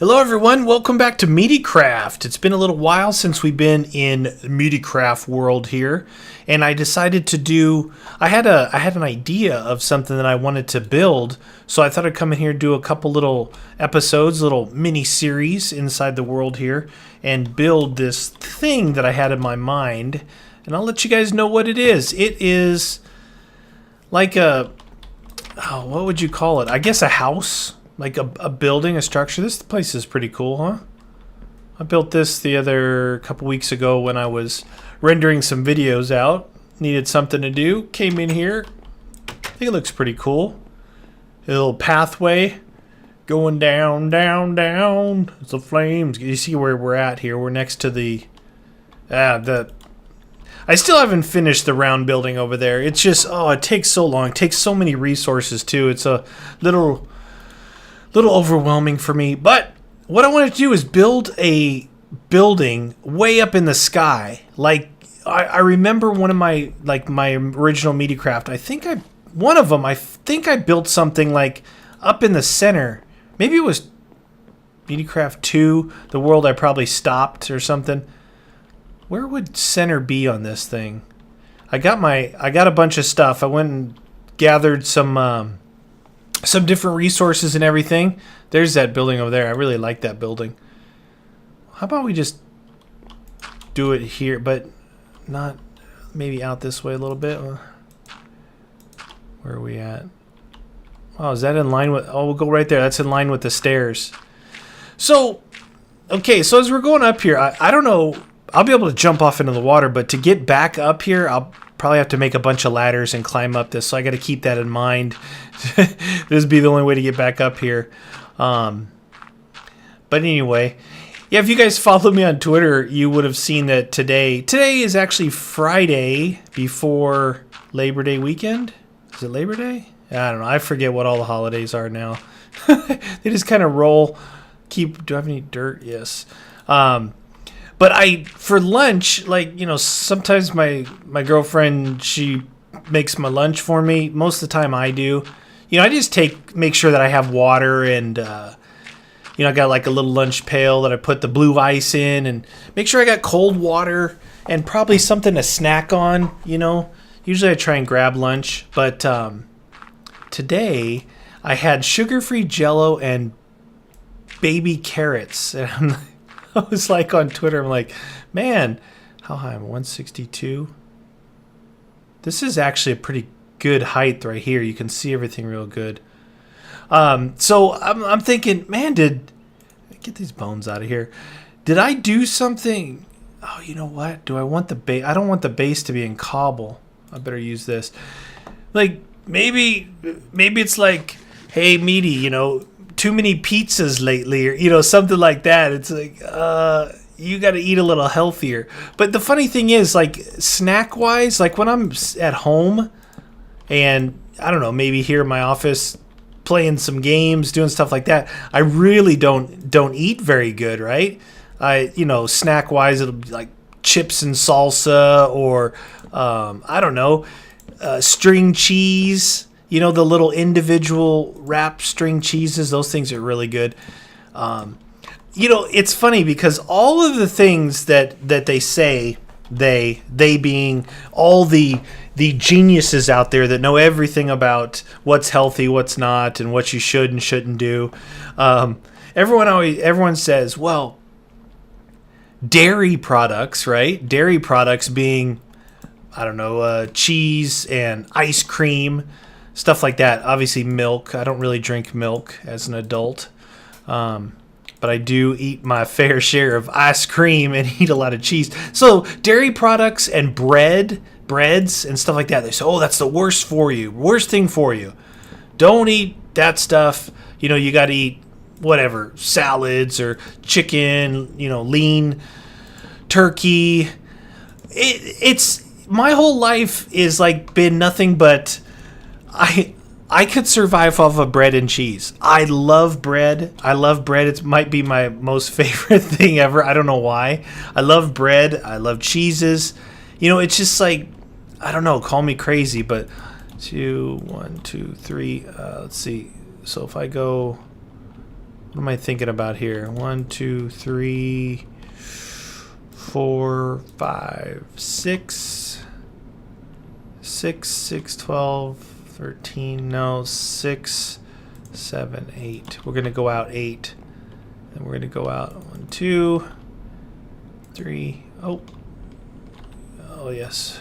Hello everyone, welcome back to Meatycraft. It's been a little while since we've been in Meatycraft world here, and I decided to do, I had an idea of something that I wanted to build, so I thought I'd come in here and do a couple little episodes, little mini series inside the world here, and build this thing that I had in my mind, and I'll let you guys know what it is. It is like a, oh, what would you call it? I guess a house. Like a building, a structure. This place is pretty cool, huh? I built this the other couple weeks ago when I was rendering some videos out. Needed something to do. Came in here. I think it looks pretty cool. A little pathway going down, down, down. It's the flames. You see where we're at here. We're next to the I still haven't finished the round building over there. It's just, oh, it takes so long. It takes so many resources too. It's a little overwhelming for me, but what I wanted to do is build a building way up in the sky. Like I remember one of my original Meatycraft. I think I built something like up in the center. Maybe it was Meatycraft 2, the world I probably stopped or something. Where would center be on this thing? I got a bunch of stuff. I went and gathered some different resources and everything. There's that building over there. I really like that building. How about we just do it here, but not maybe out this way a little bit? Where are we at? Oh, is that in line with... Oh, we'll go right there. That's in line with the stairs. So, okay, so as we're going up here, I don't know... I'll be able to jump off into the water, but to get back up here, I'll probably have to make a bunch of ladders and climb up this, so I got to keep that in mind. This would be the only way to get back up here. But anyway, yeah, if you guys follow me on Twitter, you would have seen that today is actually Friday before Labor Day weekend. Is it Labor Day? I don't know. I forget what all the holidays are now. They just kind of roll. Do I have any dirt? Yes. But for lunch, like, you know, sometimes my girlfriend, she makes my lunch for me. Most of the time I do. You know, I just make sure that I have water and, you know, I got like a little lunch pail that I put the blue ice in and make sure I got cold water and probably something to snack on, you know. Usually I try and grab lunch, but today I had sugar-free Jell-O and baby carrots. And I was like on Twitter, I'm like, man, how high am I? 162? This is actually a pretty good height right here. You can see everything real good. So I'm thinking, man, get these bones out of here. Did I do something? Oh, you know what? Do I want the base? I don't want the base to be in cobble. I better use this. Like, maybe it's like, hey, Meaty, you know, too many pizzas lately, or, you know, something like that. It's like, you got to eat a little healthier. But the funny thing is, like, snack wise, like when I'm at home and I don't know, maybe here in my office playing some games, doing stuff like that, I really don't eat very good, right? You know, snack wise, it'll be like chips and salsa, or I don't know, string cheese. You know, the little individual wrapped string cheeses, those things are really good. You know, it's funny because all of the things that they say, they being all the geniuses out there that know everything about what's healthy, what's not, and what you should and shouldn't do. Everyone says, well, dairy products, right? Dairy products being, I don't know, cheese and ice cream, stuff like that. Obviously milk. I don't really drink milk as an adult. But I do eat my fair share of ice cream and eat a lot of cheese. So dairy products and breads and stuff like that. They say, oh, that's the worst thing for you. Don't eat that stuff. You know, you got to eat whatever, salads or chicken, you know, lean turkey. It's my whole life is like been nothing but I could survive off of bread and cheese. I love bread. It might be my most favorite thing ever. I don't know why. I love bread. I love cheeses. You know, it's just like, I don't know, call me crazy, but 1, 2, 3. Let's see. So if I go What am I thinking about here? 1, 2, 3, 4, 5, 6. 6, 12, 13. No, 6, 7, 8. We're going to go out 8. And we're going to go out 1, 2, 3. Oh, yes.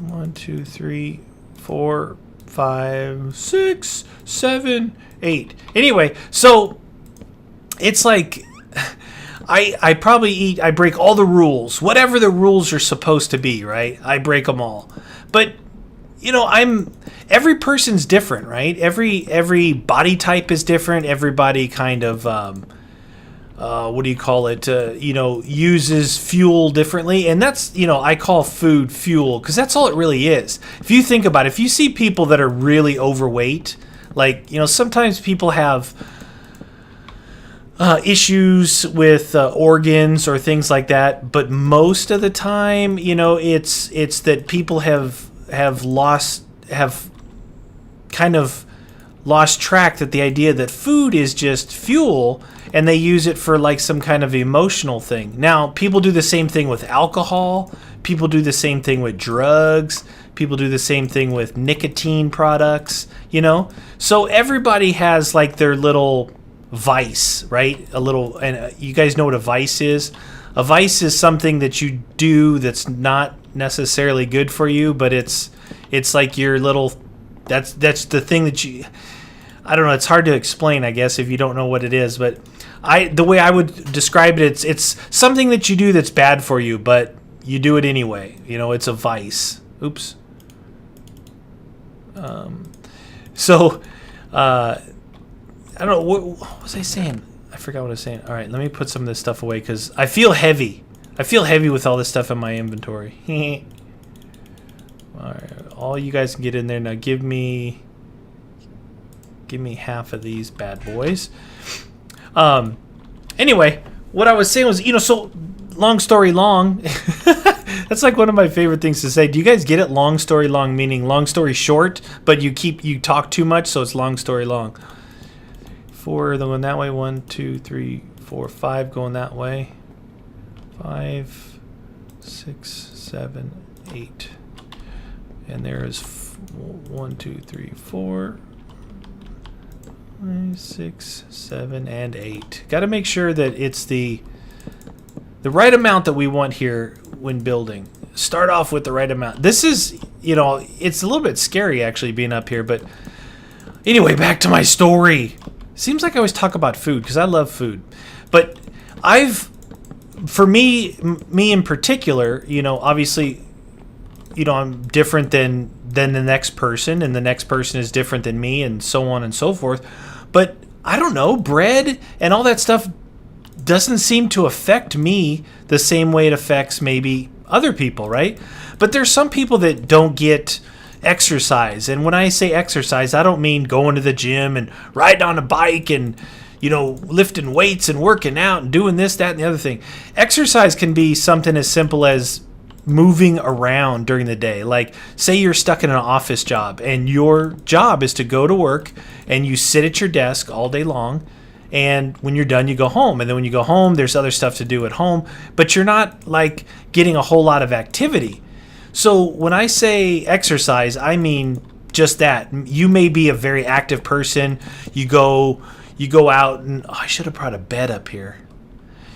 1, 2, 3, 4, 5, 6, 7, 8. Anyway, so it's like I probably I break all the rules, whatever the rules are supposed to be, right? I break them all. But every person's different, right? Every body type is different. Everybody kind of what do you call it? Uses fuel differently, and that's I call food fuel because that's all it really is. If you think about it, if you see people that are really overweight, like sometimes people have issues with organs or things like that, but most of the time, it's that people have kind of lost track that the idea that food is just fuel, and they use it for like some kind of emotional thing. Now, people do the same thing with alcohol. People do the same thing with drugs. People do the same thing with nicotine products, So everybody has like their little vice, right? And you guys know what a vice is? A vice is something that you do that's not necessarily good for you, but it's like your little, that's the thing that I don't know, it's hard to explain, I guess, if you don't know what it is, but the way I would describe it, it's something that you do that's bad for you, but you do it anyway. It's a vice. Oops. I don't know, what was I saying? I forgot what I was saying. All right, let me put some of this stuff away because I feel heavy. I feel heavy with all this stuff in my inventory. All right, all you guys can get in there now. Give me half of these bad boys. Anyway, what I was saying was, so long story long. That's like one of my favorite things to say. Do you guys get it? Long story long, meaning long story short, but you talk too much, so it's long story long. 4 going that way. 1, 2, 3, 4, 5 going that way. 5, 6, 7, 8. And there is 1, 2, 3, 4, 5, 6, 7, and 8. Got to make sure that it's the right amount that we want here when building. Start off with the right amount. This is, it's a little bit scary actually being up here, but anyway, back to my story. Seems like I always talk about food because I love food. But for me in particular, obviously, I'm different than the next person, and the next person is different than me, and so on and so forth. But I don't know, bread and all that stuff doesn't seem to affect me the same way it affects maybe other people, right? But there's some people that don't get exercise. And when I say exercise, I don't mean going to the gym and riding on a bike and, lifting weights and working out and doing this, that, and the other thing. Exercise can be something as simple as moving around during the day. Like, say you're stuck in an office job and your job is to go to work and you sit at your desk all day long, and when you're done you go home, and then when you go home there's other stuff to do at home, but you're not like getting a whole lot of activity. So when I say exercise, I mean just that. You may be a very active person. You go out and I should have brought a bed up here.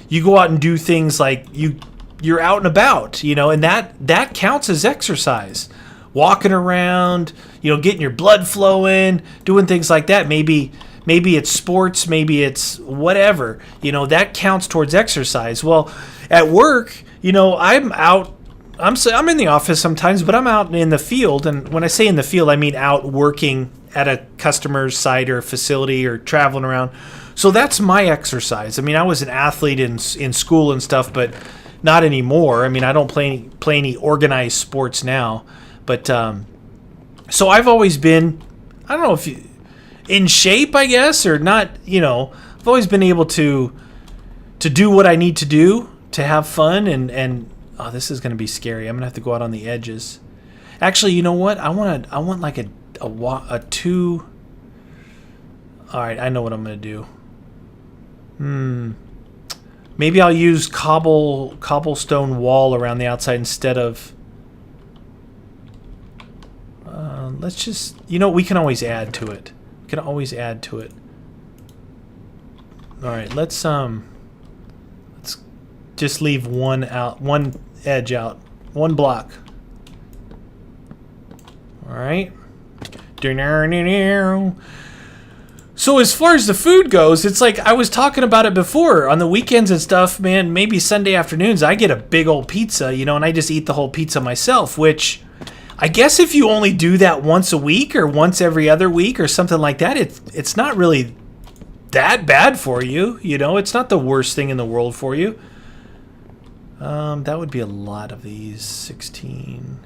You go out and do things like you're out and about, and that counts as exercise. Walking around, getting your blood flowing, doing things like that. Maybe it's sports, maybe it's whatever. That counts towards exercise. Well, at work, I'm out. I'm in the office sometimes, but I'm out in the field. And when I say in the field, I mean out working at a customer's site or facility or traveling around. So that's my exercise. I mean, I was an athlete in school and stuff, but not anymore. I mean, I don't play any organized sports now. But so I've always been, I don't know if in shape, I guess, or not. I've always been able to do what I need to do to have fun and. Oh, this is going to be scary. I'm going to have to go out on the edges. Actually, you know what? I want like a 2. All right, I know what I'm gonna do. Maybe I'll use cobblestone wall around the outside instead of. Let's just, we can always add to it. We can always add to it. All right, let's just leave one edge out, one block. All right. So as far as the food goes, it's like I was talking about it before. On the weekends and stuff, man, maybe Sunday afternoons, I get a big old pizza, and I just eat the whole pizza myself, which I guess if you only do that once a week or once every other week or something like that, it's not really that bad for you. It's not the worst thing in the world for you. That would be a lot of these. 16.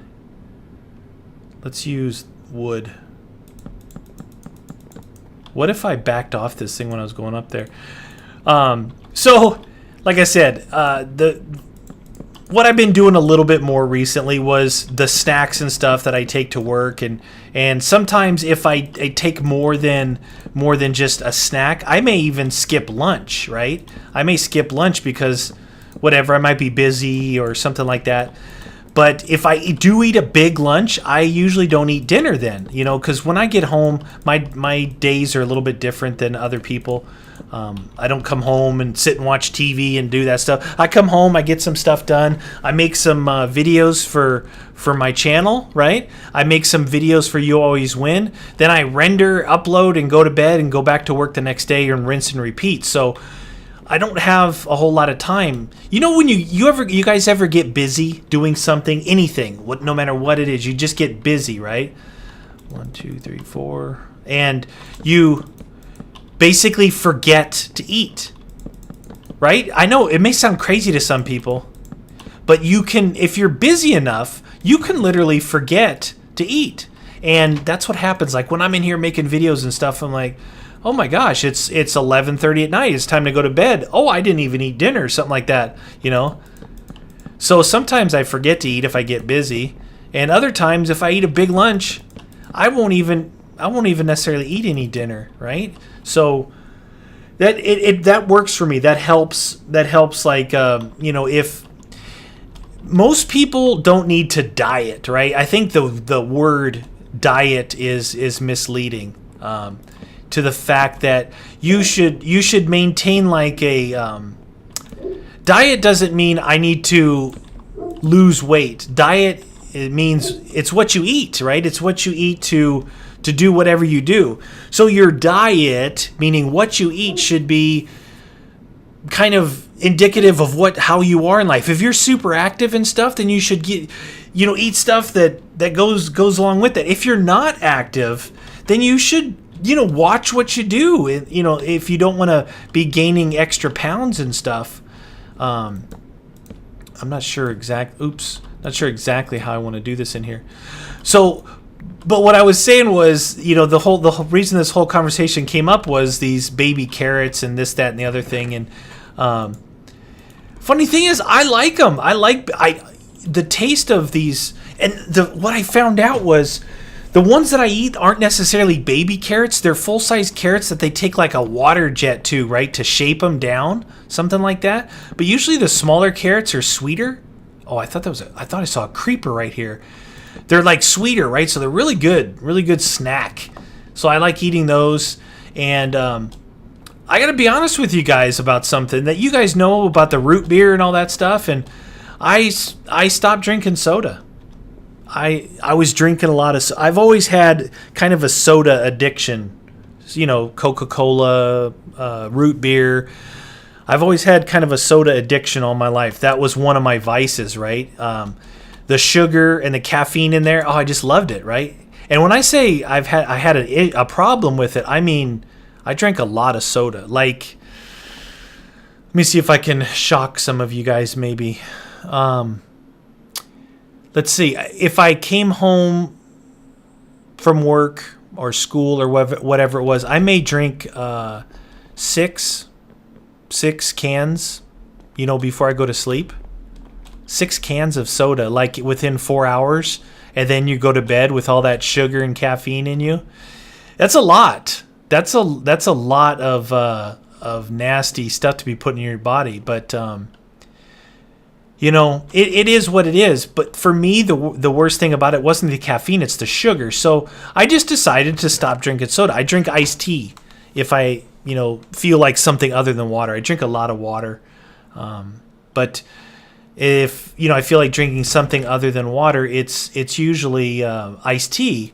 Let's use wood. What if I backed off this thing when I was going up there? So, like I said, what I've been doing a little bit more recently was the snacks and stuff that I take to work, and sometimes if I take more than just a snack, I may even skip lunch, right? I may skip lunch because whatever, I might be busy or something like that. But if I do eat a big lunch, I usually don't eat dinner then, because when I get home, my days are a little bit different than other people. I don't come home and sit and watch TV and do that stuff. I come home, I get some stuff done. I make some videos for my channel, right? I make some videos for YouAlwaysWin. Then I render, upload, and go to bed and go back to work the next day and rinse and repeat. So I don't have a whole lot of time. When you guys ever get busy doing something, anything, no matter what it is, you just get busy, right? 1, 2, 3, 4, and you basically forget to eat, right? I know it may sound crazy to some people, but you can, if you're busy enough, you can literally forget to eat, and that's what happens. Like when I'm in here making videos and stuff, I'm like, oh my gosh, it's 11:30 at night. It's time to go to bed. Oh, I didn't even eat dinner, something like that, So sometimes I forget to eat if I get busy, and other times if I eat a big lunch, I won't even necessarily eat any dinner, right? So that works for me. That helps. Like if most people don't need to diet, right? I think the word diet is misleading. To the fact that you should maintain like a diet doesn't mean I need to lose weight. Diet, it means it's what you eat, right? It's what you eat to do whatever you do. So your diet, meaning what you eat, should be kind of indicative of how you are in life. If you're super active and stuff, then you should eat stuff that goes along with it. If you're not active, then you should watch what you do. If you don't want to be gaining extra pounds and stuff. I'm not sure not sure exactly how I want to do this in here. So, but what I was saying was, the whole reason this whole conversation came up was these baby carrots and this, that, and the other thing. And funny thing is, I like them. The taste of these, and what I found out was, the ones that I eat aren't necessarily baby carrots. They're full-size carrots that they take like a water jet to, right, to shape them down, something like that. But usually the smaller carrots are sweeter. Oh, I thought I saw a creeper right here. They're like sweeter, right? So they're really good snack. So I like eating those. And I got to be honest with you guys about something that you guys know about the root beer and all that stuff. And I stopped drinking soda. I was drinking a lot of. I've always had kind of a soda addiction, Coca-Cola, root beer. I've always had kind of a soda addiction all my life. That was one of my vices, right? The sugar and the caffeine in there. Oh, I just loved it, right? And when I say I had a problem with it, I mean I drank a lot of soda. Like, let me see if I can shock some of you guys, maybe. Let's see, if I came home from work or school or whatever it was, I may drink 6 cans, before I go to sleep. 6 cans of soda, like within 4 hours, and then you go to bed with all that sugar and caffeine in you. That's a lot. that's a lot of nasty stuff to be put in your body. But it is what it is. But for me, the worst thing about it wasn't the caffeine; it's the sugar. So I just decided to stop drinking soda. I drink iced tea if I feel like something other than water. I drink a lot of water, but if I feel like drinking something other than water, it's usually iced tea,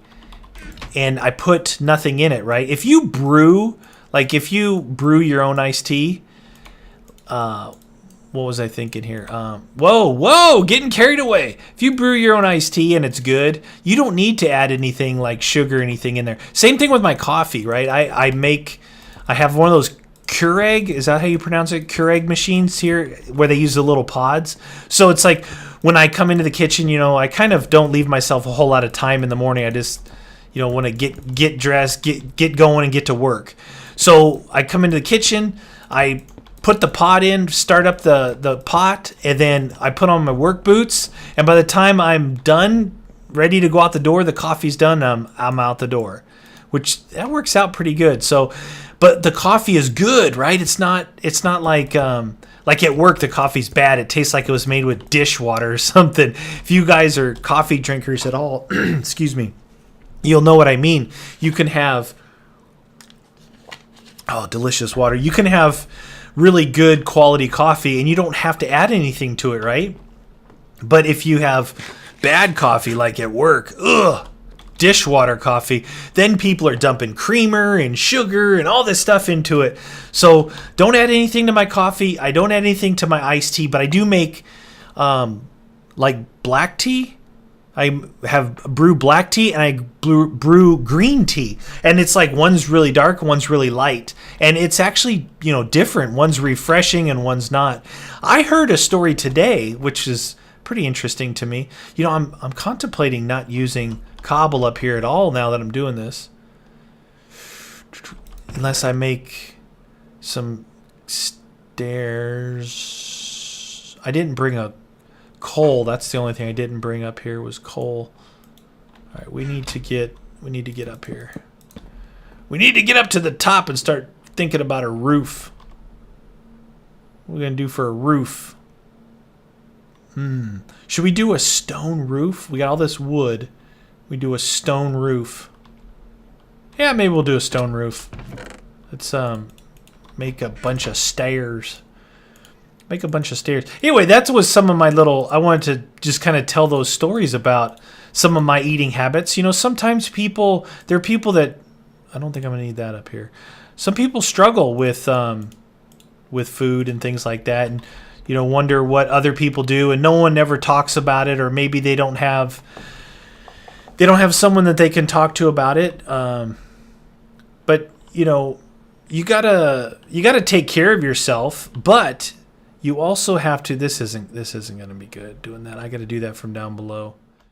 and I put nothing in it. Right? If you brew your own iced tea, what was I thinking here? Whoa, getting carried away. If you brew your own iced tea and it's good, you don't need to add anything like sugar or anything in there. Same thing with my coffee, right? I have one of those Keurig, is that how you pronounce it? Keurig machines here where they use the little pods. So it's like when I come into the kitchen, I kind of don't leave myself a whole lot of time in the morning. I just, want to get dressed, get going and get to work. So I come into the kitchen, I put the pot in, start up the pot, and then I put on my work boots. And by the time I'm done, ready to go out the door, the coffee's done, I'm out the door, which that works out pretty good. So, but the coffee is good, right? It's not like at work, the coffee's bad. It tastes like it was made with dishwater or something. If you guys are coffee drinkers at all, excuse me, you'll know what I mean. You can have, delicious water. You can have really good quality coffee and you don't have to add anything to it, right? But if you have bad coffee, like at work, dishwater coffee, then people are dumping creamer and sugar and all this stuff into it. So don't add anything to my coffee. I don't add anything to my iced tea, but I do make like black tea. I have brew black tea and I brew green tea. And it's like one's really dark, one's really light. And it's actually, different. One's refreshing and one's not. I heard a story today, which is pretty interesting to me. I'm contemplating not using cobble up here at all now that I'm doing this. Unless I make some stairs. I didn't bring a coal. That's the only thing I didn't bring up here was coal. All right, we need to get up here. We need to get up to the top and start thinking about a roof. What are we gonna do for a roof? Should we do a stone roof? We got all this wood. We do a stone roof. Yeah, maybe we'll do a stone roof. Let's make a bunch of stairs. Anyway, that was some of my I wanted to just kind of tell those stories about some of my eating habits. Sometimes there are people that, I don't think I'm going to need that up here. Some people struggle with food and things like that, and wonder what other people do, and no one ever talks about it, or maybe they don't have someone that they can talk to about it. But you gotta take care of yourself, but you also have to. This isn't going to be good doing that. I got to do that from down below.